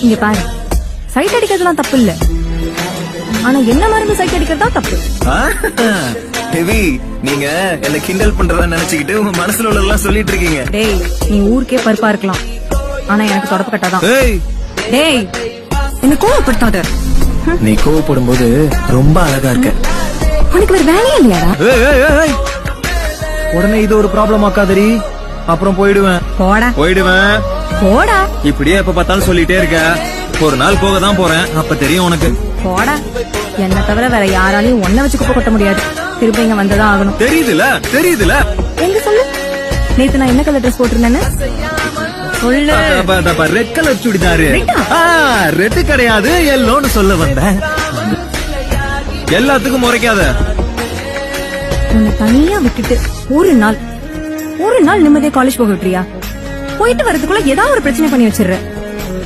இங்க பாரு, சைட் அடிக்கிறதுலாம் தப்பு இல்ல, ஆனா என்ன மருந்து சைட் அடிக்கிறதா தப்பு. ஹெவி, நீங்க என்ன கிண்டல் பண்றதா நினைச்சுக்கிட்டு உங்க மனசுல உள்ளதெல்லாம் சொல்லிட்டு இருக்கீங்க. டேய், நீ ஊருக்கே பருப்பா இருக்கலாம், ஆனா எனக்கு தொடப்பு கட்டாதான். டேய், என்ன கோவப்படுத்தாத. நீ கோவப்படும் போது ரொம்ப அழகா இருக்க. உனக்கு வேற வேலையே இல்லையாடா? உடனே இது ஒரு ப்ராப்ளம் ஆக்காதரி, அப்புறம் போயிடுவேன். போடா. இப்படியே எப்ப பார்த்தாலும் சொல்லிட்டே இருக்க. ஒரு நாள் போக தான் போறேன், அப்ப தெரியும் உனக்கு. போடா. என்ன தவிர வேற யாராலையும் ஒன்ன வச்சு குப்பை கொட்ட முடியாது. திருப்பி இங்க வந்ததான் ஆகணும். தெரியுதுல. எங்க சொல்லு, நேத்து நான் என்ன கலர் ட்ரெஸ் போட்டிருந்தேன்னு சொல்லு. Red colour churidar. ரெட் கிடையாது, எல்லோன்னு சொல்ல வந்தேன். எல்லாத்துக்கும் முறைக்காத. உன்னை தனியா விட்டுட்டு ஒரு நாள் நிம்மதியா காலேஜ் போக விட்டுறியா? போயிட்டு வரதுக்குள்ள ஏதாவது ஒரு பிரச்சனை பண்ணி வச்சிடுற.